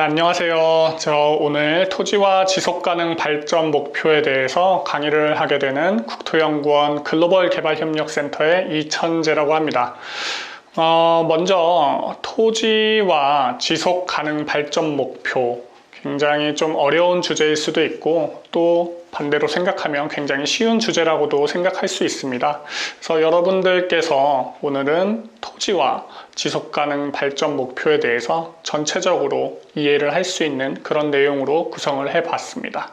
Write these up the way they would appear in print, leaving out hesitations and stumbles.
안녕하세요. 저 오늘 토지와 지속가능 발전 목표에 대해서 강의를 하게 되는 국토연구원 글로벌개발협력센터의 이천재라고 합니다. 먼저 토지와 지속가능 발전 목표, 굉장히 좀 어려운 주제일 수도 있고 또 반대로 생각하면 굉장히 쉬운 주제라고도 생각할 수 있습니다. 그래서 여러분들께서 오늘은 토지와 지속가능 발전 목표에 대해서 전체적으로 이해를 할 수 있는 그런 내용으로 구성을 해봤습니다.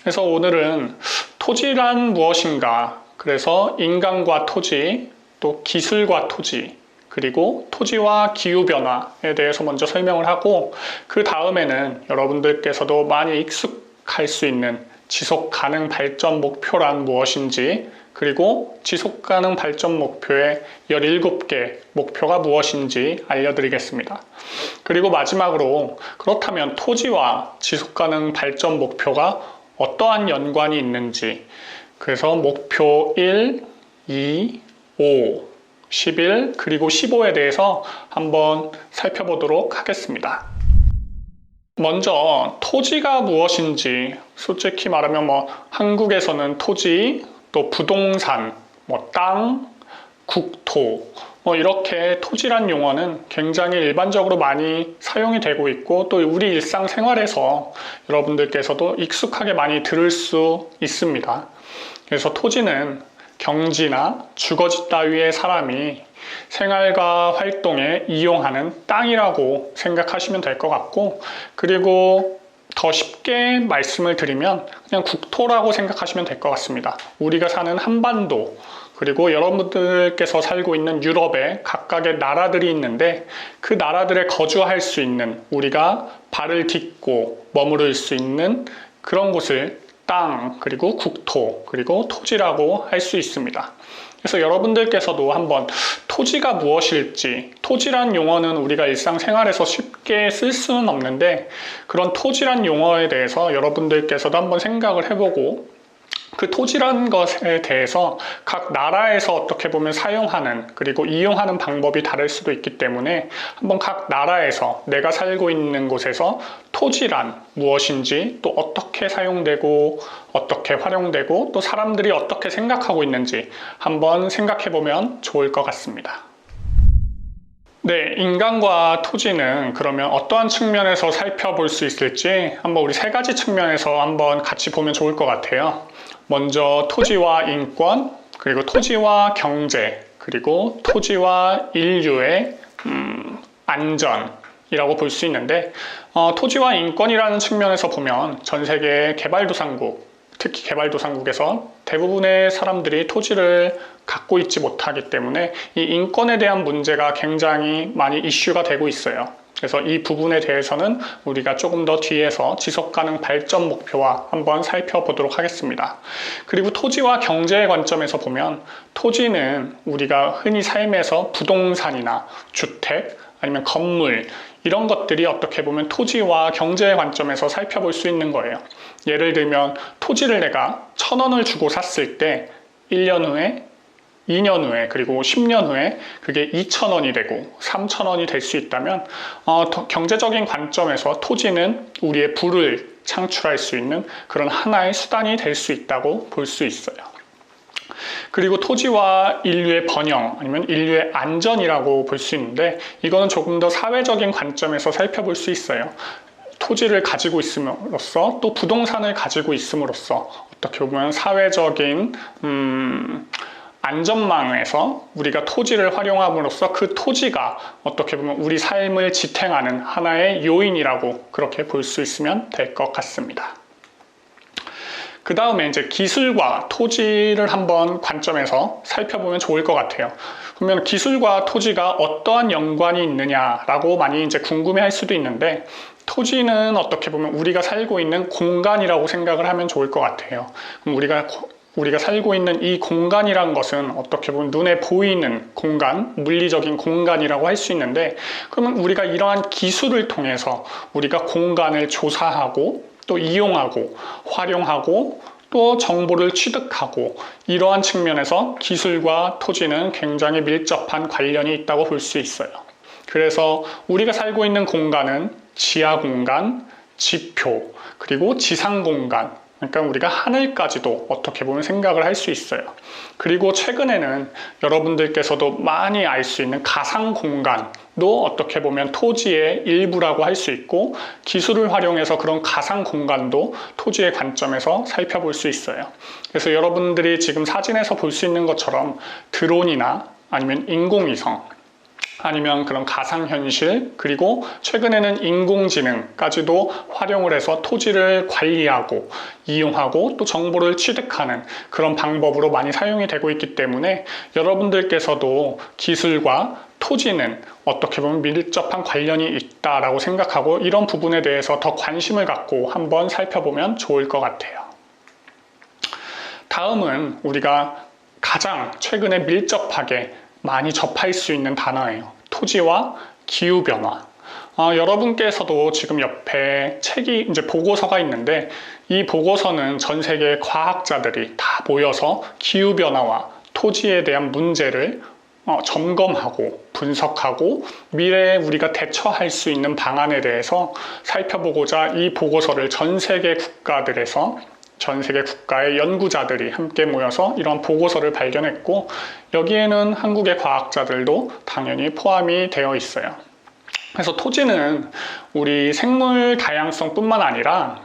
그래서 오늘은 토지란 무엇인가, 그래서 인간과 토지, 또 기술과 토지, 그리고 토지와 기후변화에 대해서 먼저 설명을 하고, 그 다음에는 여러분들께서도 많이 익숙할 수 있는 지속가능 발전 목표란 무엇인지, 그리고 지속가능 발전 목표의 17개 목표가 무엇인지 알려드리겠습니다. 그리고 마지막으로 그렇다면 토지와 지속가능 발전 목표가 어떠한 연관이 있는지, 그래서 목표 1, 2, 5, 11, 그리고 15에 대해서 한번 살펴보도록 하겠습니다. 먼저 토지가 무엇인지, 솔직히 말하면 한국에서는 토지, 또 부동산, 땅, 국토, 이렇게 토지란 용어는 굉장히 일반적으로 많이 사용이 되고 있고, 또 우리 일상생활에서 여러분들께서도 익숙하게 많이 들을 수 있습니다. 그래서 토지는 경지나 주거지 따위의 사람이 생활과 활동에 이용하는 땅이라고 생각하시면 될 것 같고, 그리고 더 쉽게 말씀을 드리면 그냥 국토라고 생각하시면 될 것 같습니다. 우리가 사는 한반도, 그리고 여러분들께서 살고 있는 유럽에 각각의 나라들이 있는데, 그 나라들에 거주할 수 있는, 우리가 발을 딛고 머무를 수 있는 그런 곳을 땅, 그리고 국토, 그리고 토지라고 할 수 있습니다. 그래서 여러분들께서도 한번 토지가 무엇일지, 토지란 용어는 우리가 일상생활에서 쉽게 쓸 수는 없는데, 그런 토지란 용어에 대해서 여러분들께서도 한번 생각을 해보고, 그 토지란 것에 대해서 각 나라에서 어떻게 보면 사용하는, 그리고 이용하는 방법이 다를 수도 있기 때문에 한번 각 나라에서, 내가 살고 있는 곳에서 토지란 무엇인지, 또 어떻게 사용되고 어떻게 활용되고 또 사람들이 어떻게 생각하고 있는지 한번 생각해 보면 좋을 것 같습니다. 네, 인간과 토지는 그러면 어떠한 측면에서 살펴볼 수 있을지 한번 우리 세 가지 측면에서 한번 같이 보면 좋을 것 같아요. 먼저 토지와 인권, 그리고 토지와 경제, 그리고 토지와 인류의 안전이라고 볼 수 있는데, 토지와 인권이라는 측면에서 보면 전 세계 개발도상국, 특히 개발도상국에서 대부분의 사람들이 토지를 갖고 있지 못하기 때문에 이 인권에 대한 문제가 굉장히 많이 이슈가 되고 있어요. 그래서 이 부분에 대해서는 우리가 조금 더 뒤에서 지속가능 발전 목표와 한번 살펴보도록 하겠습니다. 그리고 토지와 경제의 관점에서 보면 토지는 우리가 흔히 삶에서 부동산이나 주택, 아니면 건물, 이런 것들이 어떻게 보면 토지와 경제의 관점에서 살펴볼 수 있는 거예요. 예를 들면 토지를 내가 1,000원을 주고 샀을 때 1년 후에, 2년 후에, 그리고 10년 후에 그게 2,000원이 되고 3,000원이 될 수 있다면 경제적인 관점에서 토지는 우리의 부를 창출할 수 있는 그런 하나의 수단이 될 수 있다고 볼 수 있어요. 그리고 토지와 인류의 번영, 아니면 인류의 안전이라고 볼 수 있는데, 이거는 조금 더 사회적인 관점에서 살펴볼 수 있어요. 토지를 가지고 있음으로써, 또 부동산을 가지고 있음으로써 어떻게 보면 사회적인 안전망에서 우리가 토지를 활용함으로써 그 토지가 어떻게 보면 우리 삶을 지탱하는 하나의 요인이라고 그렇게 볼 수 있으면 될 것 같습니다. 그 다음에 이제 기술과 토지를 한번 관점에서 살펴보면 좋을 것 같아요. 그러면 기술과 토지가 어떠한 연관이 있느냐라고 많이 이제 궁금해 할 수도 있는데, 토지는 어떻게 보면 우리가 살고 있는 공간이라고 생각을 하면 좋을 것 같아요. 그럼 우리가 살고 있는 이 공간이란 것은 어떻게 보면 눈에 보이는 공간, 물리적인 공간이라고 할 수 있는데, 그러면 우리가 이러한 기술을 통해서 우리가 공간을 조사하고 또 이용하고 활용하고 또 정보를 취득하고, 이러한 측면에서 기술과 토지는 굉장히 밀접한 관련이 있다고 볼 수 있어요. 그래서 우리가 살고 있는 공간은 지하 공간, 지표, 그리고 지상 공간, 그러니까 우리가 하늘까지도 어떻게 보면 생각을 할 수 있어요. 그리고 최근에는 여러분들께서도 많이 알 수 있는 가상 공간도 어떻게 보면 토지의 일부라고 할 수 있고, 기술을 활용해서 그런 가상 공간도 토지의 관점에서 살펴볼 수 있어요. 그래서 여러분들이 지금 사진에서 볼 수 있는 것처럼 드론이나 아니면 인공위성, 아니면 그런 가상현실, 그리고 최근에는 인공지능까지도 활용을 해서 토지를 관리하고 이용하고 또 정보를 취득하는 그런 방법으로 많이 사용이 되고 있기 때문에 여러분들께서도 기술과 토지는 어떻게 보면 밀접한 관련이 있다라고 생각하고 이런 부분에 대해서 더 관심을 갖고 한번 살펴보면 좋을 것 같아요. 다음은 우리가 가장 최근에 밀접하게 많이 접할 수 있는 단어예요. 토지와 기후변화. 여러분께서도 지금 옆에 책이 이제 보고서가 있는데, 이 보고서는 전 세계 과학자들이 다 모여서 기후변화와 토지에 대한 문제를 점검하고 분석하고 미래에 우리가 대처할 수 있는 방안에 대해서 살펴보고자 이 보고서를 전 세계 국가들에서 전 세계 국가의 연구자들이 함께 모여서 이런 보고서를 발견했고, 여기에는 한국의 과학자들도 당연히 포함이 되어 있어요. 그래서 토지는 우리 생물 다양성뿐만 아니라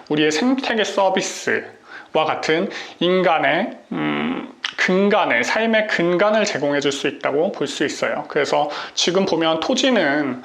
우리의 생태계 서비스와 같은 인간의 근간을, 삶의 근간을 제공해 줄 수 있다고 볼 수 있어요. 그래서 지금 보면 토지는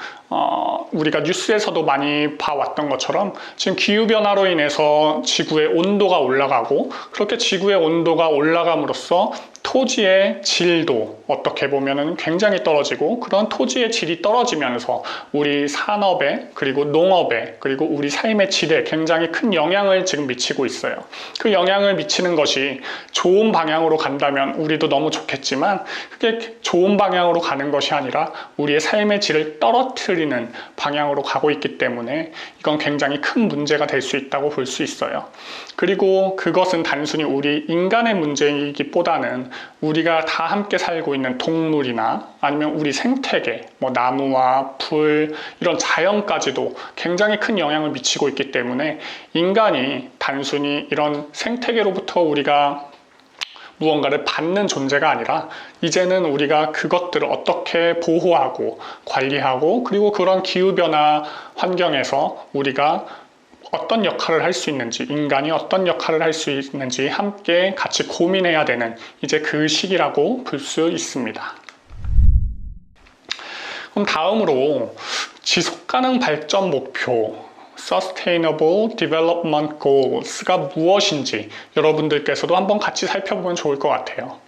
우리가 뉴스에서도 많이 봐왔던 것처럼 지금 기후변화로 인해서 지구의 온도가 올라가고, 그렇게 지구의 온도가 올라감으로써 토지의 질도 어떻게 보면은 굉장히 떨어지고, 그런 토지의 질이 떨어지면서 우리 산업에, 그리고 농업에, 그리고 우리 삶의 질에 굉장히 큰 영향을 지금 미치고 있어요. 그 영향을 미치는 것이 좋은 방향으로 간다면 우리도 너무 좋겠지만, 그게 좋은 방향으로 가는 것이 아니라 우리의 삶의 질을 떨어뜨리는 방향으로 가고 있기 때문에 이건 굉장히 큰 문제가 될 수 있다고 볼 수 있어요. 그리고 그것은 단순히 우리 인간의 문제이기보다는 우리가 다 함께 살고 있는 동물이나 아니면 우리 생태계, 나무와 풀, 이런 자연까지도 굉장히 큰 영향을 미치고 있기 때문에 인간이 단순히 이런 생태계로부터 우리가 무언가를 받는 존재가 아니라 이제는 우리가 그것들을 어떻게 보호하고 관리하고, 그리고 그런 기후변화 환경에서 우리가 어떤 역할을 할 수 있는지, 인간이 어떤 역할을 할 수 있는지 함께 같이 고민해야 되는 이제 그 시기라고 볼 수 있습니다. 그럼 다음으로 지속가능 발전 목표, Sustainable Development Goals가 무엇인지 여러분들께서도 한번 같이 살펴보면 좋을 것 같아요.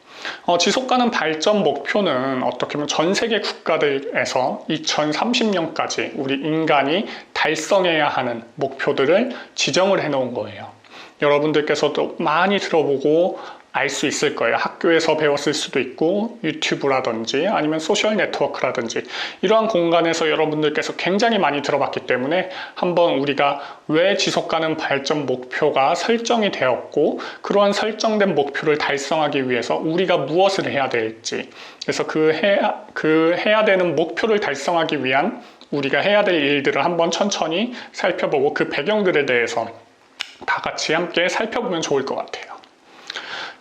지속가능 발전 목표는 어떻게 보면 전 세계 국가들에서 2030년까지 우리 인간이 달성해야 하는 목표들을 지정을 해 놓은 거예요. 여러분들께서도 많이 들어보고 알 수 있을 거예요. 학교에서 배웠을 수도 있고 유튜브라든지 아니면 소셜 네트워크라든지 이러한 공간에서 여러분들께서 굉장히 많이 들어봤기 때문에 한번 우리가 왜 지속가능 발전 목표가 설정이 되었고, 그러한 설정된 목표를 달성하기 위해서 우리가 무엇을 해야 될지, 그래서 그 해야 되는 목표를 달성하기 위한 우리가 해야 될 일들을 한번 천천히 살펴보고 그 배경들에 대해서 다 같이 함께 살펴보면 좋을 것 같아요.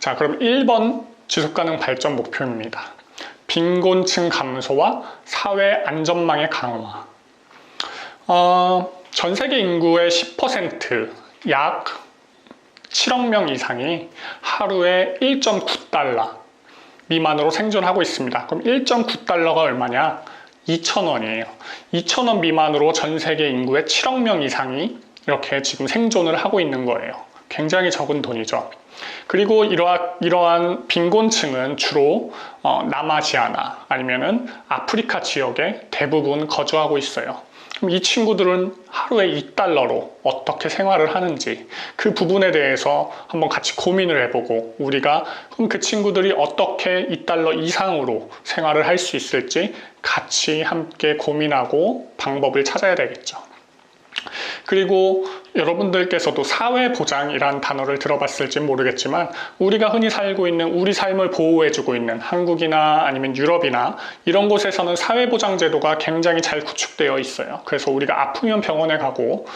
자, 그럼 1번 지속가능 발전 목표입니다. 빈곤층 감소와 사회 안전망의 강화. 전 세계 인구의 10%, 약 7억 명 이상이 하루에 1.9달러 미만으로 생존하고 있습니다. 그럼 1.9달러가 얼마냐? 2,000원이에요. 2,000원 미만으로 전 세계 인구의 7억 명 이상이 이렇게 지금 생존을 하고 있는 거예요. 굉장히 적은 돈이죠. 그리고 이러한 빈곤층은 주로 남아시아나 아니면은 아프리카 지역에 대부분 거주하고 있어요. 그럼 이 친구들은 하루에 2달러로 어떻게 생활을 하는지 그 부분에 대해서 한번 같이 고민을 해보고, 우리가 그럼 그 친구들이 어떻게 2달러 이상으로 생활을 할 수 있을지 같이 함께 고민하고 방법을 찾아야 되겠죠. 그리고 여러분들께서도 사회보장이란 단어를 들어봤을지 모르겠지만 우리가 흔히 살고 있는 우리 삶을 보호해주고 있는 한국이나 아니면 유럽이나 이런 곳에서는 사회보장 제도가 굉장히 잘 구축되어 있어요. 그래서 우리가 아프면 병원에 가고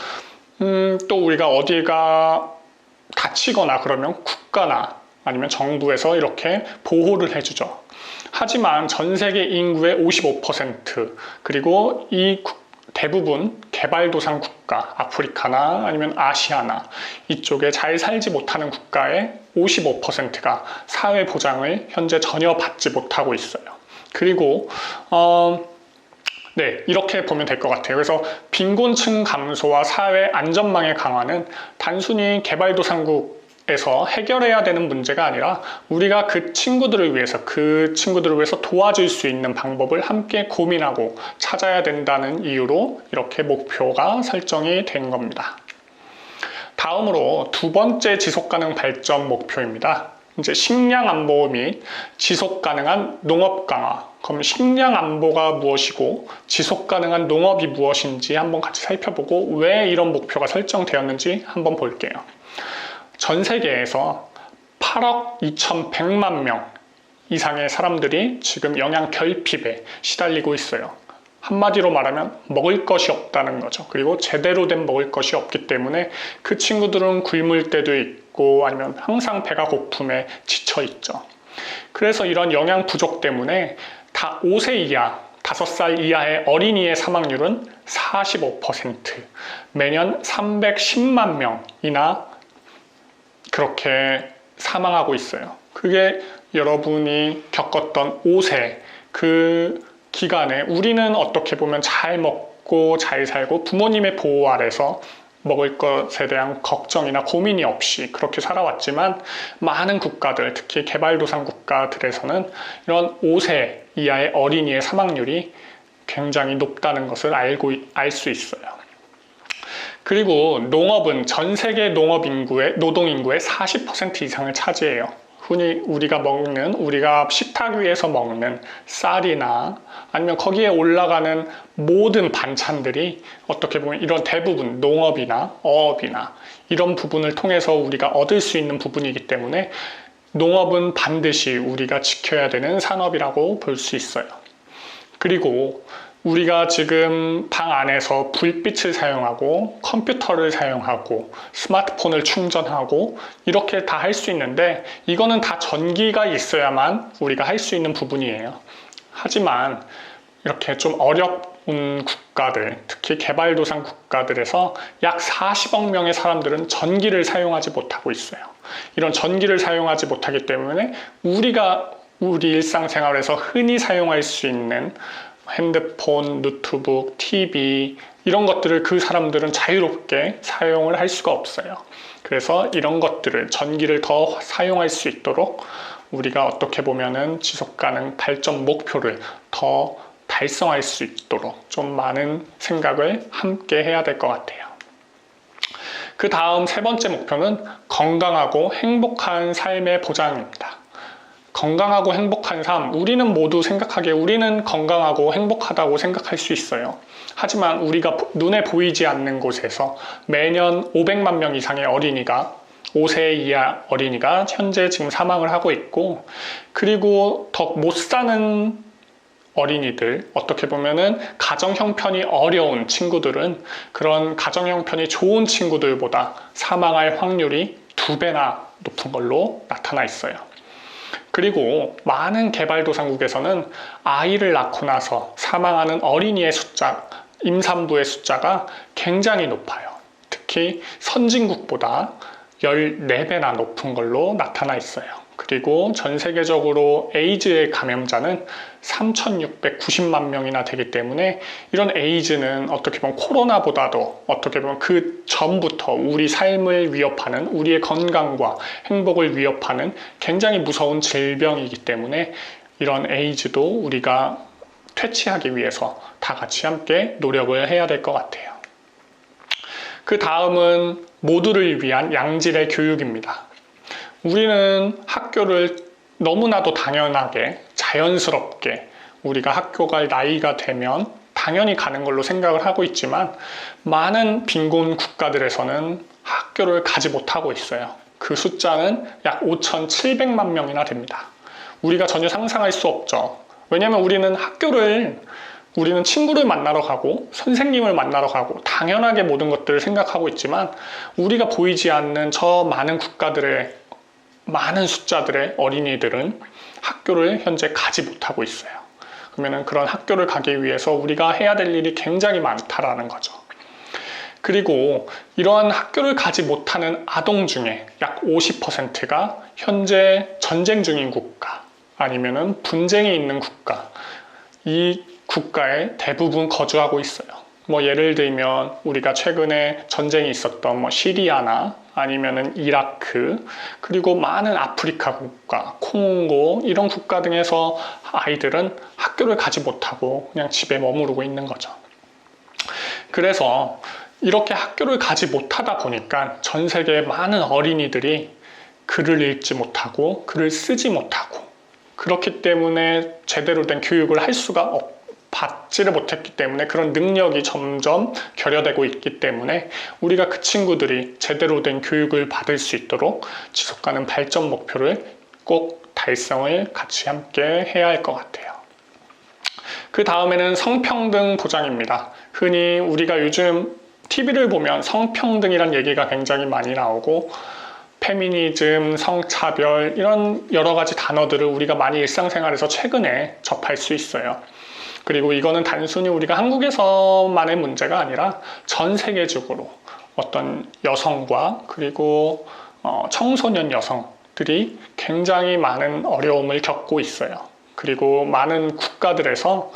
또 우리가 어디가 다치거나 그러면 국가나 아니면 정부에서 이렇게 보호를 해주죠. 하지만 전 세계 인구의 55% 그리고 이 대부분 개발도상 국가, 아프리카나 아니면 아시아나 이쪽에 잘 살지 못하는 국가의 55%가 사회보장을 현재 전혀 받지 못하고 있어요. 그리고 네, 이렇게 보면 될 것 같아요. 그래서 빈곤층 감소와 사회 안전망의 강화는 단순히 개발도상국에서 해결해야 되는 문제가 아니라 우리가 그 친구들을 위해서 도와줄 수 있는 방법을 함께 고민하고 찾아야 된다는 이유로 이렇게 목표가 설정이 된 겁니다. 다음으로 두 번째 지속가능 발전 목표입니다. 이제 식량 안보 및 지속 가능한 농업 강화. 그럼 식량 안보가 무엇이고 지속 가능한 농업이 무엇인지 한번 같이 살펴보고 왜 이런 목표가 설정되었는지 한번 볼게요. 전 세계에서 8억 2,100만 명 이상의 사람들이 지금 영양 결핍에 시달리고 있어요. 한마디로 말하면 먹을 것이 없다는 거죠. 그리고 제대로 된 먹을 것이 없기 때문에 그 친구들은 굶을 때도 있고 아니면 항상 배가 고픔에 지쳐 있죠. 그래서 이런 영양 부족 때문에 다 5세 이하, 5살 이하의 어린이의 사망률은 45%, 매년 310만 명이나 그렇게 사망하고 있어요. 그게 여러분이 겪었던 5세 그 기간에 우리는 어떻게 보면 잘 먹고 잘 살고 부모님의 보호 아래서 먹을 것에 대한 걱정이나 고민이 없이 그렇게 살아왔지만 많은 국가들, 특히 개발도상 국가들에서는 이런 5세 이하의 어린이의 사망률이 굉장히 높다는 것을 알 수 있어요. 그리고 농업은 전 세계 노동 인구의 40% 이상을 차지해요. 흔히 우리가 식탁 위에서 먹는 쌀이나 아니면 거기에 올라가는 모든 반찬들이 어떻게 보면 이런 대부분 농업이나 어업이나 이런 부분을 통해서 우리가 얻을 수 있는 부분이기 때문에 농업은 반드시 우리가 지켜야 되는 산업이라고 볼 수 있어요. 그리고 우리가 지금 방 안에서 불빛을 사용하고 컴퓨터를 사용하고 스마트폰을 충전하고 이렇게 다 할 수 있는데 이거는 다 전기가 있어야만 우리가 할 수 있는 부분이에요. 하지만 이렇게 좀 어려운 국가들, 특히 개발도상 국가들에서 약 40억 명의 사람들은 전기를 사용하지 못하고 있어요. 이런 전기를 사용하지 못하기 때문에 우리 일상생활에서 흔히 사용할 수 있는 핸드폰, 노트북, TV 이런 것들을 그 사람들은 자유롭게 사용을 할 수가 없어요. 그래서 이런 것들을 전기를 더 사용할 수 있도록 우리가 어떻게 보면은 지속가능 발전 목표를 더 달성할 수 있도록 좀 많은 생각을 함께 해야 될 것 같아요. 그 다음 세 번째 목표는 건강하고 행복한 삶의 보장입니다. 건강하고 행복한 삶, 우리는 모두 생각하기에 우리는 건강하고 행복하다고 생각할 수 있어요. 하지만 우리가 눈에 보이지 않는 곳에서 매년 500만 명 이상의 5세 이하 어린이가 현재 지금 사망을 하고 있고, 그리고 더 못 사는 어린이들, 어떻게 보면은 가정 형편이 어려운 친구들은 그런 가정 형편이 좋은 친구들보다 사망할 확률이 2배나 높은 걸로 나타나 있어요. 그리고 많은 개발도상국에서는 아이를 낳고 나서 사망하는 어린이의 임산부의 숫자가 굉장히 높아요. 특히 선진국보다 14배나 높은 걸로 나타나 있어요. 그리고 전 세계적으로 에이즈의 감염자는 3,690만 명이나 되기 때문에 이런 에이즈는 어떻게 보면 코로나보다도 어떻게 보면 그 전부터 우리 삶을 위협하는, 우리의 건강과 행복을 위협하는 굉장히 무서운 질병이기 때문에 이런 에이즈도 우리가 퇴치하기 위해서 다 같이 함께 노력을 해야 될 것 같아요. 그 다음은 모두를 위한 양질의 교육입니다. 우리는 학교를 너무나도 당연하게 자연스럽게 우리가 학교 갈 나이가 되면 당연히 가는 걸로 생각을 하고 있지만 많은 빈곤 국가들에서는 학교를 가지 못하고 있어요. 그 숫자는 약 5,700만 명이나 됩니다. 우리가 전혀 상상할 수 없죠. 왜냐하면 우리는 친구를 만나러 가고 선생님을 만나러 가고 당연하게 모든 것들을 생각하고 있지만 우리가 보이지 않는 저 많은 국가들의 많은 숫자들의 어린이들은 학교를 현재 가지 못하고 있어요. 그러면 그런 학교를 가기 위해서 우리가 해야 될 일이 굉장히 많다라는 거죠. 그리고 이러한 학교를 가지 못하는 아동 중에 약 50%가 현재 전쟁 중인 국가 아니면은 분쟁이 있는 국가, 이 국가에 대부분 거주하고 있어요. 예를 들면 우리가 최근에 전쟁이 있었던 시리아나 아니면은 이라크, 그리고 많은 아프리카 국가, 콩고 이런 국가 등에서 아이들은 학교를 가지 못하고 그냥 집에 머무르고 있는 거죠. 그래서 이렇게 학교를 가지 못하다 보니까 전 세계의 많은 어린이들이 글을 읽지 못하고 글을 쓰지 못하고 그렇기 때문에 제대로 된 교육을 받지를 못했기 때문에 그런 능력이 점점 결여되고 있기 때문에 우리가 그 친구들이 제대로 된 교육을 받을 수 있도록 지속가능 발전 목표를 꼭 달성을 같이 함께 해야 할 것 같아요. 그 다음에는 성평등 보장입니다. 흔히 우리가 요즘 TV를 보면 성평등이란 얘기가 굉장히 많이 나오고 페미니즘, 성차별 이런 여러 가지 단어들을 우리가 많이 일상생활에서 최근에 접할 수 있어요. 그리고 이거는 단순히 우리가 한국에서만의 문제가 아니라 전 세계적으로 어떤 여성과 그리고 청소년 여성들이 굉장히 많은 어려움을 겪고 있어요. 그리고 많은 국가들에서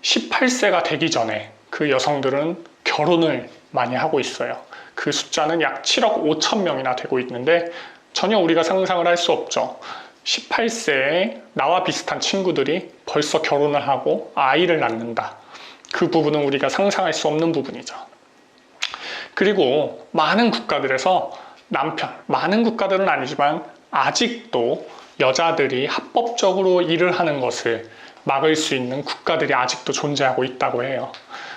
18세가 되기 전에 그 여성들은 결혼을 많이 하고 있어요. 그 숫자는 약 7억 5천 명이나 되고 있는데 전혀 우리가 상상을 할 수 없죠. 18세에 나와 비슷한 친구들이 벌써 결혼을 하고 아이를 낳는다. 그 부분은 우리가 상상할 수 없는 부분이죠. 그리고 많은 국가들에서 많은 국가들은 아니지만 아직도 여자들이 합법적으로 일을 하는 것을 막을 수 있는 국가들이 아직도 존재하고 있다고 해요.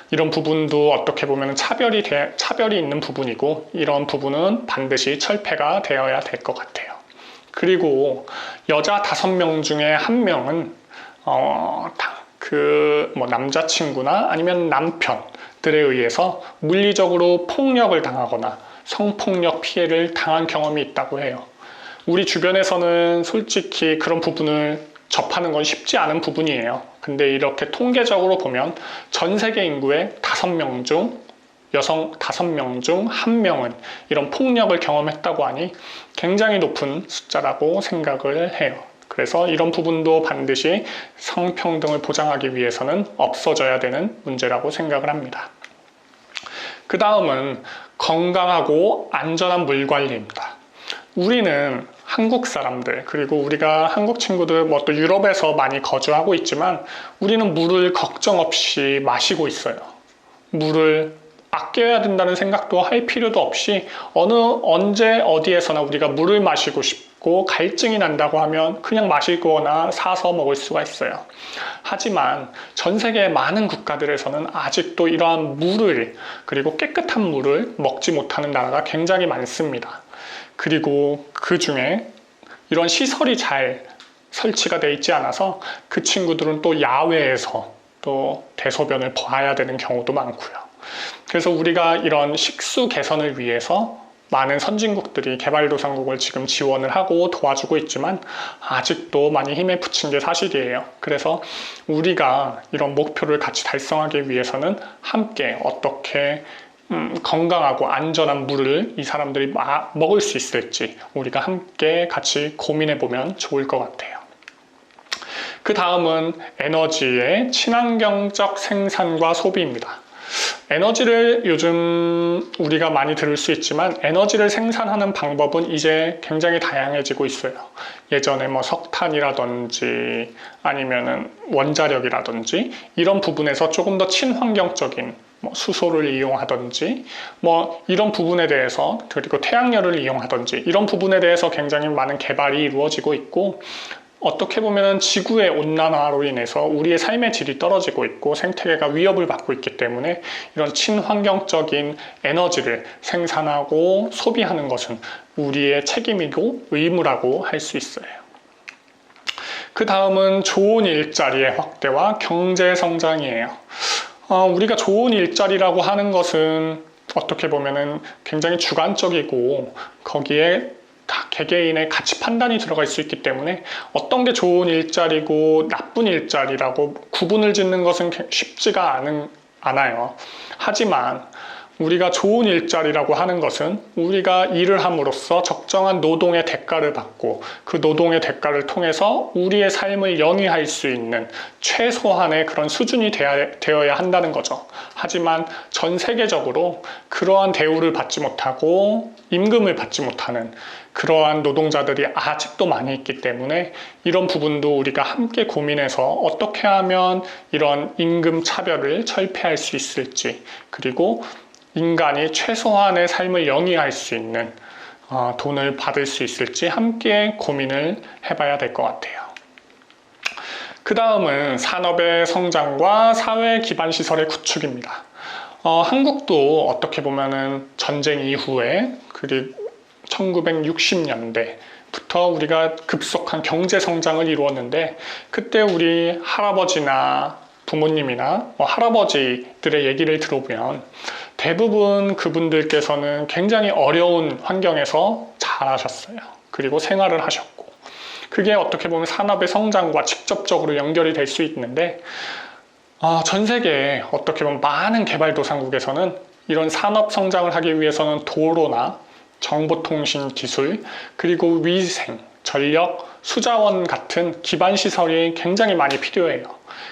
이런 부분도 어떻게 보면 차별이 있는 부분이고 이런 부분은 반드시 철폐가 되어야 될 것 같아요. 그리고 여자 5명 중에 1명은 남자친구나 아니면 남편들에 의해서 물리적으로 폭력을 당하거나 성폭력 피해를 당한 경험이 있다고 해요. 우리 주변에서는 솔직히 그런 부분을 접하는 건 쉽지 않은 부분이에요. 근데 이렇게 통계적으로 보면 전 세계 인구의 5명 중 여성 5명 중 1명은 이런 폭력을 경험했다고 하니 굉장히 높은 숫자라고 생각을 해요. 그래서 이런 부분도 반드시 성평등을 보장하기 위해서는 없어져야 되는 문제라고 생각을 합니다. 그 다음은 건강하고 안전한 물 관리입니다. 우리는 한국 사람들, 그리고 우리가 한국 친구들, 또 유럽에서 많이 거주하고 있지만 우리는 물을 걱정 없이 마시고 있어요. 물을 아껴야 된다는 생각도 할 필요도 없이 언제 어디에서나 우리가 물을 마시고 싶고 갈증이 난다고 하면 그냥 마시거나 사서 먹을 수가 있어요. 하지만 전 세계의 많은 국가들에서는 아직도 이러한 물을, 그리고 깨끗한 물을 먹지 못하는 나라가 굉장히 많습니다. 그리고 그 중에 이런 시설이 잘 설치가 되어 있지 않아서 그 친구들은 또 야외에서 또 대소변을 봐야 되는 경우도 많고요. 그래서 우리가 이런 식수 개선을 위해서 많은 선진국들이 개발도상국을 지금 지원을 하고 도와주고 있지만 아직도 많이 힘에 부친 게 사실이에요. 그래서 우리가 이런 목표를 같이 달성하기 위해서는 함께 어떻게 건강하고 안전한 물을 이 사람들이 먹을 수 있을지 우리가 함께 같이 고민해 보면 좋을 것 같아요. 그 다음은 에너지의 친환경적 생산과 소비입니다. 에너지를 요즘 우리가 많이 들을 수 있지만 에너지를 생산하는 방법은 이제 굉장히 다양해지고 있어요. 예전에 석탄이라든지 아니면은 원자력이라든지 이런 부분에서 조금 더 친환경적인 수소를 이용하든지 이런 부분에 대해서, 그리고 태양열을 이용하든지 이런 부분에 대해서 굉장히 많은 개발이 이루어지고 있고 어떻게 보면 지구의 온난화로 인해서 우리의 삶의 질이 떨어지고 있고 생태계가 위협을 받고 있기 때문에 이런 친환경적인 에너지를 생산하고 소비하는 것은 우리의 책임이고 의무라고 할 수 있어요. 그 다음은 좋은 일자리의 확대와 경제 성장이에요. 우리가 좋은 일자리라고 하는 것은 어떻게 보면은 굉장히 주관적이고 거기에 다 개개인의 가치 판단이 들어갈 수 있기 때문에 어떤 게 좋은 일자리고 나쁜 일자리라고 구분을 짓는 것은 쉽지가 않아요. 하지만 우리가 좋은 일자리라고 하는 것은 우리가 일을 함으로써 적정한 노동의 대가를 받고 그 노동의 대가를 통해서 우리의 삶을 영위할 수 있는 최소한의 그런 수준이 되어야 한다는 거죠. 하지만 전 세계적으로 그러한 대우를 받지 못하고 임금을 받지 못하는 그러한 노동자들이 아직도 많이 있기 때문에 이런 부분도 우리가 함께 고민해서 어떻게 하면 이런 임금 차별을 철폐할 수 있을지, 그리고 인간이 최소한의 삶을 영위할 수 있는 돈을 받을 수 있을지 함께 고민을 해봐야 될 것 같아요. 그 다음은 산업의 성장과 사회 기반 시설의 구축입니다. 한국도 어떻게 보면은 전쟁 이후에 그리고 1960년대부터 우리가 급속한 경제 성장을 이루었는데 그때 우리 할아버지나 부모님이나 할아버지들의 얘기를 들어보면 대부분 그분들께서는 굉장히 어려운 환경에서 자라셨어요. 그리고 생활을 하셨고 그게 어떻게 보면 산업의 성장과 직접적으로 연결이 될 수 있는데 전 세계에 어떻게 보면 많은 개발도상국에서는 이런 산업 성장을 하기 위해서는 도로나 정보통신 기술, 그리고 위생, 전력, 수자원 같은 기반 시설이 굉장히 많이 필요해요.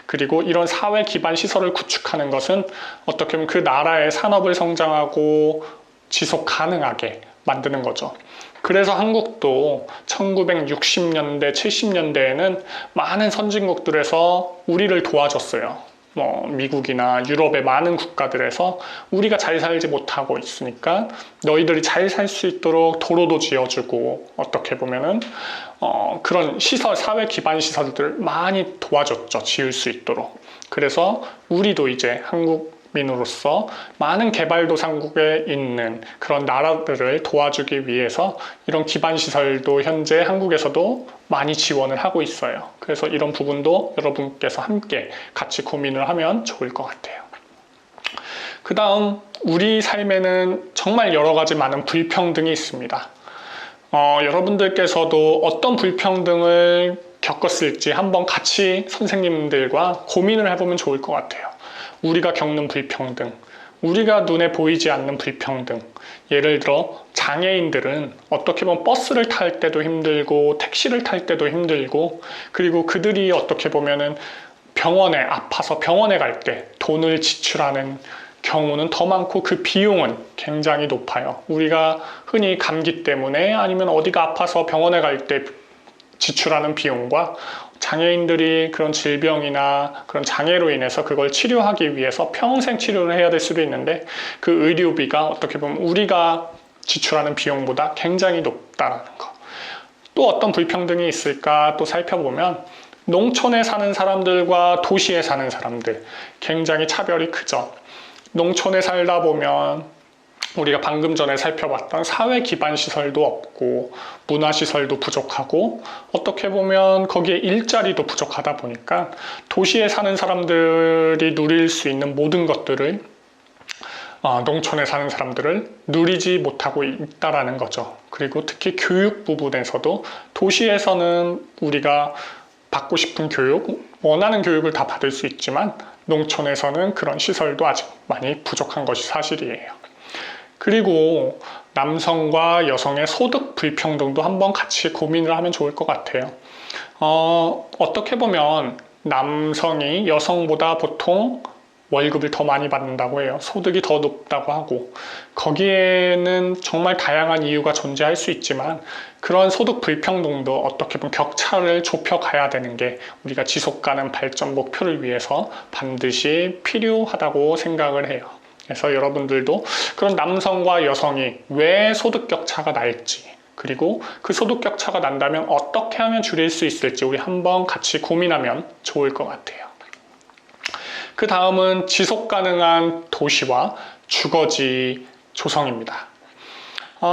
그리고 이런 사회 기반 시설을 구축하는 것은 어떻게 보면 그 나라의 산업을 성장하고 지속 가능하게 만드는 거죠. 그래서 한국도 1960년대, 70년대에는 많은 선진국들에서 우리를 도와줬어요. 미국이나 유럽의 많은 국가들에서 우리가 잘 살지 못하고 있으니까 너희들이 잘 살 수 있도록 도로도 지어주고 어떻게 보면은 그런 시설, 사회 기반 시설들을 많이 도와줬죠. 지을 수 있도록. 그래서 우리도 이제 한국민으로서 많은 개발도상국에 있는 그런 나라들을 도와주기 위해서 이런 기반 시설도 현재 한국에서도 많이 지원을 하고 있어요. 그래서 이런 부분도 여러분께서 함께 같이 고민을 하면 좋을 것 같아요. 그 다음 우리 삶에는 정말 여러 가지 많은 불평등이 있습니다. 여러분들께서도 어떤 불평등을 겪었을지 한번 같이 선생님들과 고민을 해보면 좋을 것 같아요. 우리가 겪는 불평등, 우리가 눈에 보이지 않는 불평등. 예를 들어 장애인들은 어떻게 보면 버스를 탈 때도 힘들고 택시를 탈 때도 힘들고 그리고 그들이 어떻게 보면은 병원에 아파서 병원에 갈 때 돈을 지출하는 경우는 더 많고 그 비용은 굉장히 높아요. 우리가 흔히 감기 때문에 아니면 어디가 아파서 병원에 갈 때 지출하는 비용과 장애인들이 그런 질병이나 그런 장애로 인해서 그걸 치료하기 위해서 평생 치료를 해야 될 수도 있는데 그 의료비가 어떻게 보면 우리가 지출하는 비용보다 굉장히 높다는 거. 또 어떤 불평등이 있을까 또 살펴보면 농촌에 사는 사람들과 도시에 사는 사람들 굉장히 차별이 크죠. 농촌에 살다 보면 우리가 방금 전에 살펴봤던 사회 기반 시설도 없고 문화시설도 부족하고 어떻게 보면 거기에 일자리도 부족하다 보니까 도시에 사는 사람들이 누릴 수 있는 모든 것들을 농촌에 사는 사람들을 누리지 못하고 있다라는 거죠. 그리고 특히 교육 부분에서도 도시에서는 우리가 받고 싶은 교육, 원하는 교육을 다 받을 수 있지만 농촌에서는 그런 시설도 아직 많이 부족한 것이 사실이에요. 그리고 남성과 여성의 소득 불평등도 한번 같이 고민을 하면 좋을 것 같아요. 어떻게 보면 남성이 여성보다 보통 월급을 더 많이 받는다고 해요. 소득이 더 높다고 하고 거기에는 정말 다양한 이유가 존재할 수 있지만 그런 소득 불평등도 어떻게 보면 격차를 좁혀가야 되는 게 우리가 지속가능 발전 목표를 위해서 반드시 필요하다고 생각을 해요. 그래서 여러분들도 그런 남성과 여성이 왜 소득 격차가 날지 그리고 그 소득 격차가 난다면 어떻게 하면 줄일 수 있을지 우리 한번 같이 고민하면 좋을 것 같아요. 그 다음은 지속 가능한 도시와 주거지 조성입니다.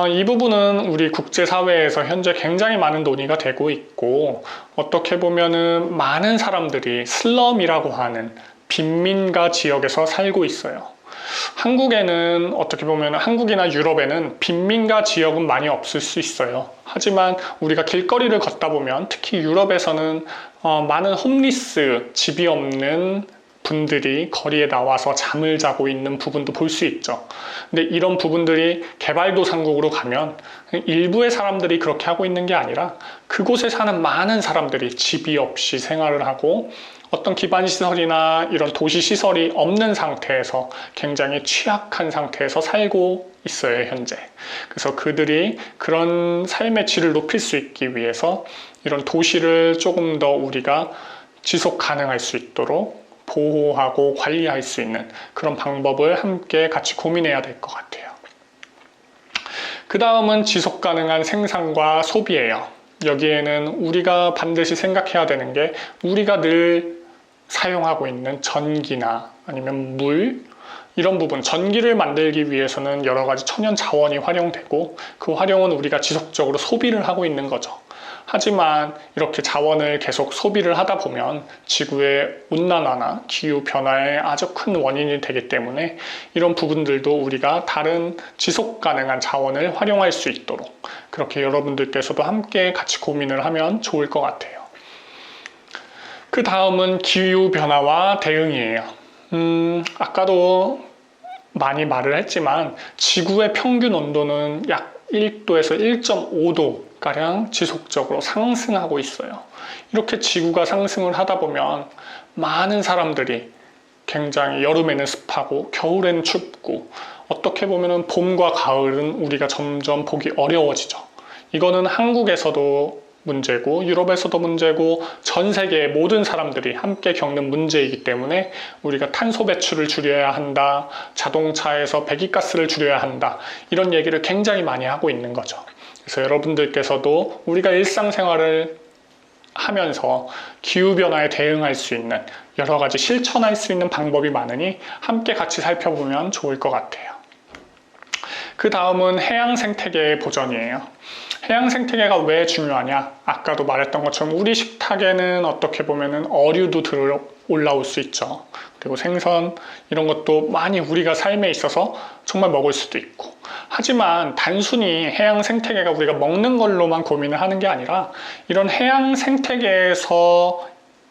이 부분은 우리 국제사회에서 현재 굉장히 많은 논의가 되고 있고, 어떻게 보면은 많은 사람들이 슬럼이라고 하는 빈민가 지역에서 살고 있어요. 한국에는 어떻게 보면 한국이나 유럽에는 빈민가 지역은 많이 없을 수 있어요. 하지만 우리가 길거리를 걷다 보면 특히 유럽에서는 많은 홈리스, 집이 없는 분들이 거리에 나와서 잠을 자고 있는 부분도 볼 수 있죠. 근데 이런 부분들이 개발도상국으로 가면 일부의 사람들이 그렇게 하고 있는 게 아니라 그곳에 사는 많은 사람들이 집이 없이 생활을 하고 어떤 기반시설이나 이런 도시시설이 없는 상태에서 굉장히 취약한 상태에서 살고 있어요, 현재. 그래서 그들이 그런 삶의 질을 높일 수 있기 위해서 이런 도시를 조금 더 우리가 지속 가능할 수 있도록 보호하고 관리할 수 있는 그런 방법을 함께 같이 고민해야 될 것 같아요. 그 다음은 지속 가능한 생산과 소비예요. 여기에는 우리가 반드시 생각해야 되는 게 우리가 늘 사용하고 있는 전기나 아니면 물, 이런 부분, 전기를 만들기 위해서는 여러 가지 천연 자원이 활용되고 그 활용은 우리가 지속적으로 소비를 하고 있는 거죠. 하지만 이렇게 자원을 계속 소비를 하다 보면 지구의 온난화나 기후변화의 아주 큰 원인이 되기 때문에 이런 부분들도 우리가 다른 지속 가능한 자원을 활용할 수 있도록 그렇게 여러분들께서도 함께 같이 고민을 하면 좋을 것 같아요. 그 다음은 기후변화와 대응이에요. 아까도 많이 말을 했지만 지구의 평균 온도는 약 1도에서 1.5도가량 지속적으로 상승하고 있어요. 이렇게 지구가 상승을 하다 보면 많은 사람들이 굉장히 여름에는 습하고 겨울에는 춥고 어떻게 보면 봄과 가을은 우리가 점점 보기 어려워지죠. 이거는 한국에서도 문제고 유럽에서도 문제고 전 세계의 모든 사람들이 함께 겪는 문제이기 때문에 우리가 탄소 배출을 줄여야 한다, 자동차에서 배기가스를 줄여야 한다, 이런 얘기를 굉장히 많이 하고 있는 거죠. 그래서 여러분들께서도 우리가 일상생활을 하면서 기후변화에 대응할 수 있는 여러 가지 실천할 수 있는 방법이 많으니 함께 같이 살펴보면 좋을 것 같아요. 그 다음은 해양 생태계의 보전이에요. 해양 생태계가 왜 중요하냐? 아까도 말했던 것처럼 우리 식탁에는 어떻게 보면은 어류도 올라올 수 있죠. 그리고 생선 이런 것도 많이 우리가 삶에 있어서 정말 먹을 수도 있고. 하지만 단순히 해양 생태계가 우리가 먹는 걸로만 고민을 하는 게 아니라 이런 해양 생태계에서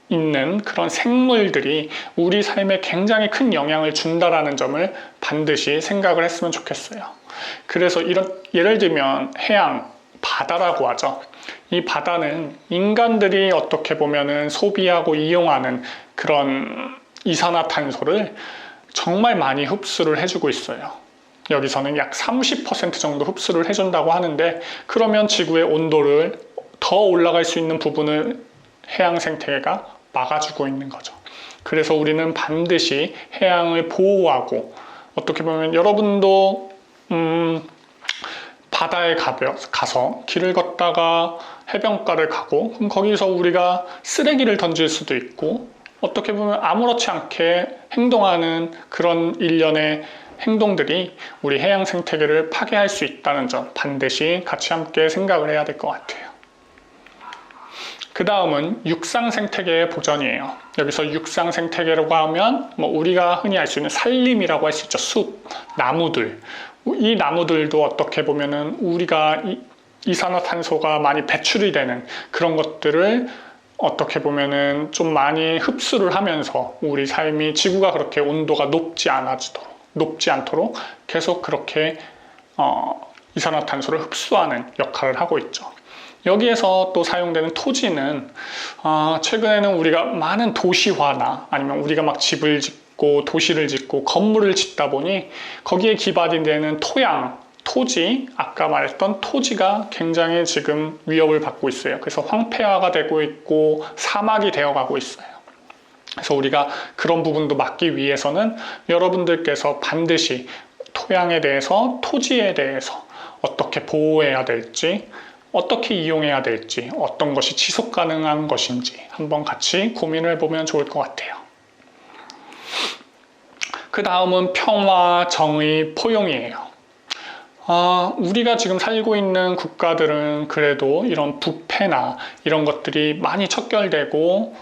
있는 그런 생물들이 우리 삶에 굉장히 큰 영향을 준다라는 점을 반드시 생각을 했으면 좋겠어요. 그래서 이런 예를 들면 해양, 바다라고 하죠. 이 바다는 인간들이 어떻게 보면은 소비하고 이용하는 그런 이산화탄소를 정말 많이 흡수를 해주고 있어요. 여기서는 약 30% 정도 흡수를 해준다고 하는데 그러면 지구의 온도를 더 올라갈 수 있는 부분을 해양 생태계가 막아주고 있는 거죠. 그래서 우리는 반드시 해양을 보호하고 어떻게 보면 여러분도 바다에 가서 길을 걷다가 해변가를 가고 그럼 거기서 우리가 쓰레기를 던질 수도 있고 어떻게 보면 아무렇지 않게 행동하는 그런 일련의 행동들이 우리 해양 생태계를 파괴할 수 있다는 점 반드시 같이 함께 생각을 해야 될 것 같아요. 그 다음은 육상 생태계의 보전이에요. 여기서 육상 생태계라고 하면 우리가 흔히 알 수 있는 산림이라고 할 수 있죠. 숲, 나무들. 이 나무들도 어떻게 보면은 우리가 이산화탄소가 많이 배출이 되는 그런 것들을 어떻게 보면은 좀 많이 흡수를 하면서 우리 삶이 지구가 그렇게 온도가 높지 않도록 계속 그렇게 이산화탄소를 흡수하는 역할을 하고 있죠. 여기에서 또 사용되는 토지는 최근에는 우리가 많은 도시화나 아니면 우리가 막 집을 짓고 도시를 짓고 건물을 짓다 보니 거기에 기반이 되는 토양, 토지, 아까 말했던 토지가 굉장히 지금 위협을 받고 있어요. 그래서 황폐화가 되고 있고 사막이 되어가고 있어요. 그래서 우리가 그런 부분도 막기 위해서는 여러분들께서 반드시 토양에 대해서, 토지에 대해서 어떻게 보호해야 될지 어떻게 이용해야 될지, 어떤 것이 지속 가능한 것인지 한번 같이 고민을 해보면 좋을 것 같아요. 그 다음은 평화, 정의, 포용이에요. 우리가 지금 살고 있는 국가들은 그래도 이런 부패나 이런 것들이 많이 척결되고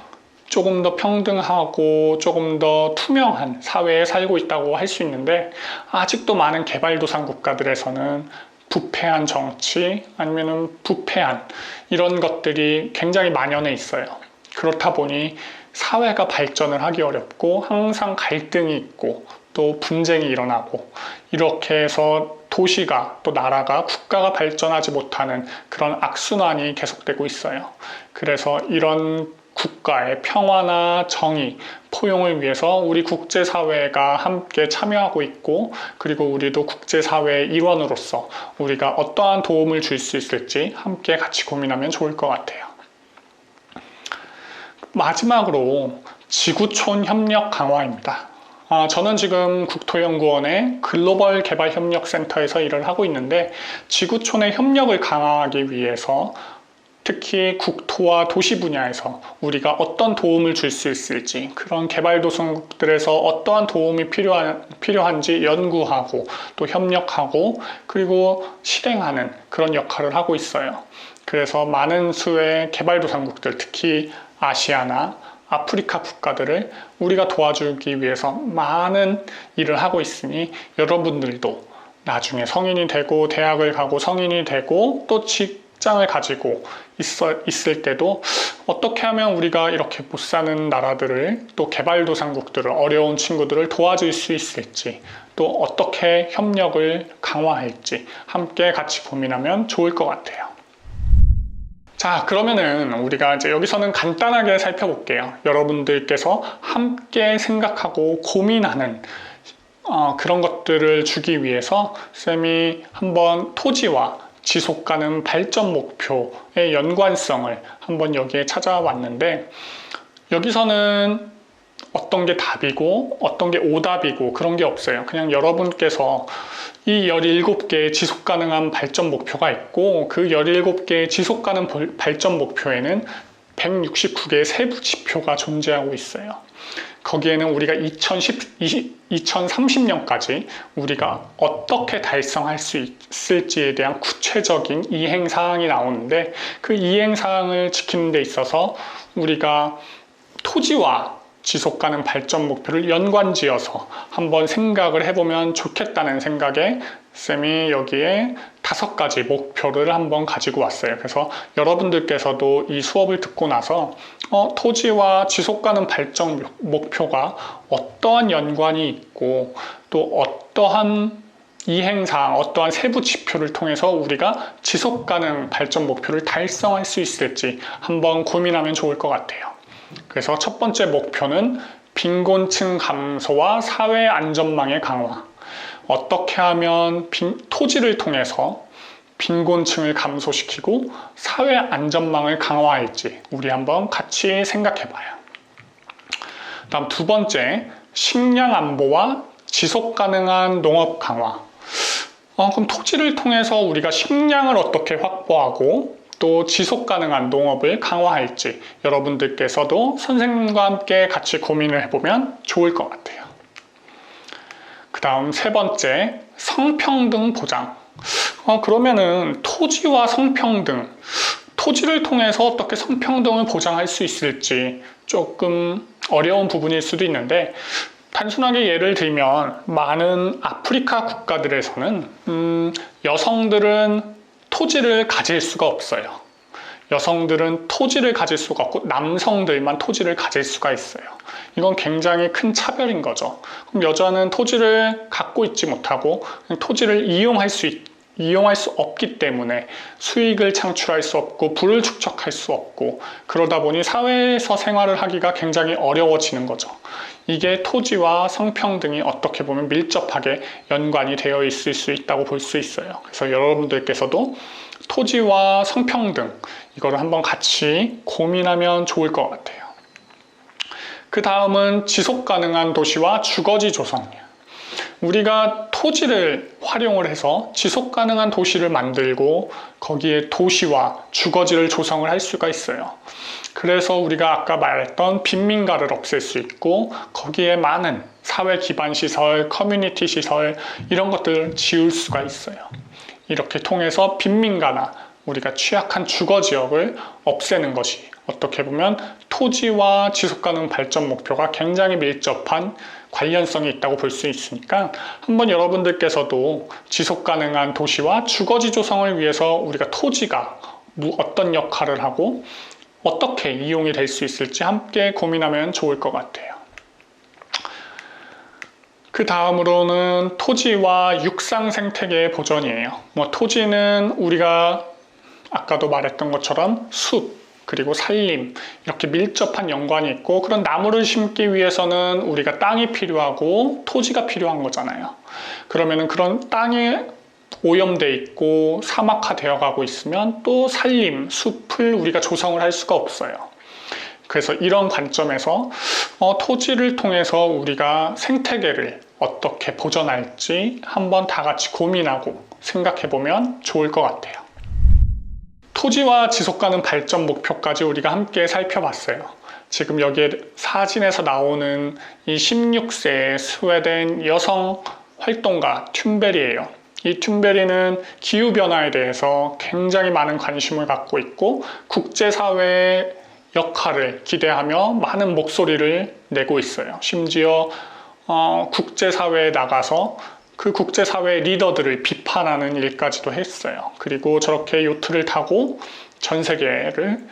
조금 더 평등하고 조금 더 투명한 사회에 살고 있다고 할 수 있는데, 아직도 많은 개발도상 국가들에서는 부패한 정치 아니면은 부패한 이런 것들이 굉장히 만연해 있어요. 그렇다 보니 사회가 발전을 하기 어렵고 항상 갈등이 있고 또 분쟁이 일어나고, 이렇게 해서 도시가 또 나라가 국가가 발전하지 못하는 그런 악순환이 계속되고 있어요. 그래서 이런 국가의 평화나 정의, 포용을 위해서 우리 국제사회가 함께 참여하고 있고, 그리고 우리도 국제사회의 일원으로서 우리가 어떠한 도움을 줄 수 있을지 함께 같이 고민하면 좋을 것 같아요. 마지막으로 지구촌 협력 강화입니다. 저는 지금 국토연구원의 글로벌 개발협력센터에서 일을 하고 있는데, 지구촌의 협력을 강화하기 위해서 특히 국토와 도시 분야에서 우리가 어떤 도움을 줄 수 있을지, 그런 개발도상국들에서 어떠한 도움이 필요한지 연구하고 또 협력하고 그리고 실행하는 그런 역할을 하고 있어요. 그래서 많은 수의 개발도상국들, 특히 아시아나 아프리카 국가들을 우리가 도와주기 위해서 많은 일을 하고 있으니, 여러분들도 나중에 성인이 되고 대학을 가고 성인이 되고 또 직장을 가지고 있을 때도 어떻게 하면 우리가 이렇게 못 사는 나라들을, 또 개발도상국들을, 어려운 친구들을 도와줄 수 있을지, 또 어떻게 협력을 강화할지 함께 같이 고민하면 좋을 것 같아요. 자, 그러면은 우리가 이제 여기서는 간단하게 살펴볼게요. 여러분들께서 함께 생각하고 고민하는 그런 것들을 주기 위해서 쌤이 한번 토지와 지속가능 발전 목표의 연관성을 한번 여기에 찾아왔는데, 여기서는 어떤 게 답이고 어떤 게 오답이고 그런 게 없어요. 그냥 여러분께서 이 17개의 지속가능한 발전 목표가 있고, 그 17개의 지속가능 발전 목표에는 169개의 세부 지표가 존재하고 있어요. 거기에는 우리가 2030년까지 우리가 어떻게 달성할 수 있을지에 대한 구체적인 이행사항이 나오는데, 그 이행사항을 지키는 데 있어서 우리가 토지와 지속가능 발전 목표를 연관지어서 한번 생각을 해보면 좋겠다는 생각에 쌤이 여기에 5가지 목표를 한번 가지고 왔어요. 그래서 여러분들께서도 이 수업을 듣고 나서 토지와 지속가능 발전 목표가 어떠한 연관이 있고 또 어떠한 이행사항, 어떠한 세부 지표를 통해서 우리가 지속가능 발전 목표를 달성할 수 있을지 한번 고민하면 좋을 것 같아요. 그래서 첫 번째 목표는 빈곤층 감소와 사회 안전망의 강화. 어떻게 하면 토지를 통해서 빈곤층을 감소시키고 사회 안전망을 강화할지 우리 한번 같이 생각해 봐요. 다음 두 번째, 식량 안보와 지속 가능한 농업 강화. 그럼 토지를 통해서 우리가 식량을 어떻게 확보하고 또 지속 가능한 농업을 강화할지 여러분들께서도 선생님과 함께 같이 고민을 해보면 좋을 것 같아요. 그 다음 세 번째, 성평등 보장. 그러면은 토지와 성평등, 토지를 통해서 어떻게 성평등을 보장할 수 있을지 조금 어려운 부분일 수도 있는데, 단순하게 예를 들면 많은 아프리카 국가들에서는 여성들은 토지를 가질 수가 없어요. 여성들은 토지를 가질 수가 없고 남성들만 토지를 가질 수가 있어요. 이건 굉장히 큰 차별인 거죠. 그럼 여자는 토지를 갖고 있지 못하고 토지를 이용할 수 없기 때문에 수익을 창출할 수 없고 부를 축적할 수 없고, 그러다 보니 사회에서 생활을 하기가 굉장히 어려워지는 거죠. 이게 토지와 성평등이 어떻게 보면 밀접하게 연관이 되어 있을 수 있다고 볼 수 있어요. 그래서 여러분들께서도 토지와 성평등, 이거를 한번 같이 고민하면 좋을 것 같아요. 그 다음은 지속 가능한 도시와 주거지 조성이에요. 우리가 토지를 활용을 해서 지속 가능한 도시를 만들고 거기에 도시와 주거지를 조성을 할 수가 있어요. 그래서 우리가 아까 말했던 빈민가를 없앨 수 있고 거기에 많은 사회 기반 시설, 커뮤니티 시설 이런 것들을 지을 수가 있어요. 이렇게 통해서 빈민가나 우리가 취약한 주거 지역을 없애는 것이 어떻게 보면 토지와 지속가능 발전 목표가 굉장히 밀접한 관련성이 있다고 볼 수 있으니까 한번 여러분들께서도 지속가능한 도시와 주거지 조성을 위해서 우리가 토지가 어떤 역할을 하고 어떻게 이용이 될 수 있을지 함께 고민하면 좋을 것 같아요. 그 다음으로는 토지와 육상 생태계의 보전이에요. 토지는 우리가 아까도 말했던 것처럼 숲, 그리고 산림 이렇게 밀접한 연관이 있고 그런 나무를 심기 위해서는 우리가 땅이 필요하고 토지가 필요한 거잖아요. 그러면은 그런 땅이 오염돼 있고 사막화되어 가고 있으면 또 산림, 숲을 우리가 조성을 할 수가 없어요. 그래서 이런 관점에서 토지를 통해서 우리가 생태계를 어떻게 보전할지 한번 다 같이 고민하고 생각해 보면 좋을 것 같아요. 토지와 지속가능 발전 목표까지 우리가 함께 살펴봤어요. 지금 여기에 사진에서 나오는 이 16세 스웨덴 여성 활동가 튠베리예요. 이 튠베리는 기후변화에 대해서 굉장히 많은 관심을 갖고 있고 국제사회의 역할을 기대하며 많은 목소리를 내고 있어요. 심지어 국제사회에 나가서 그 국제사회 리더들을 비판하는 일까지도 했어요. 그리고 저렇게 요트를 타고 전 세계를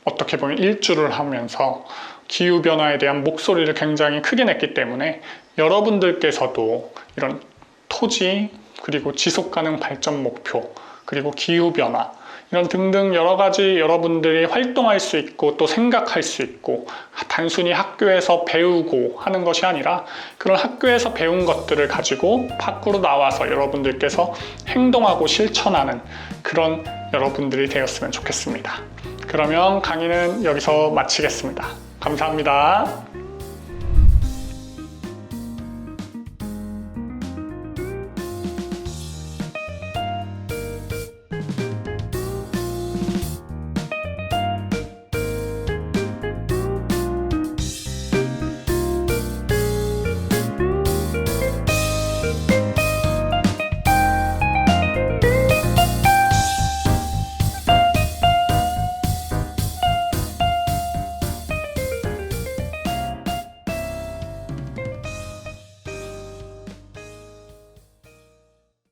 어떻게 보면 일주를 하면서 기후변화에 대한 목소리를 굉장히 크게 냈기 때문에 여러분들께서도 이런 토지, 그리고 지속가능 발전 목표, 그리고 기후변화 이런 등등 여러 가지 여러분들이 활동할 수 있고 또 생각할 수 있고 단순히 학교에서 배우고 하는 것이 아니라 그런 학교에서 배운 것들을 가지고 밖으로 나와서 여러분들께서 행동하고 실천하는 그런 여러분들이 되었으면 좋겠습니다. 그러면 강의는 여기서 마치겠습니다. 감사합니다.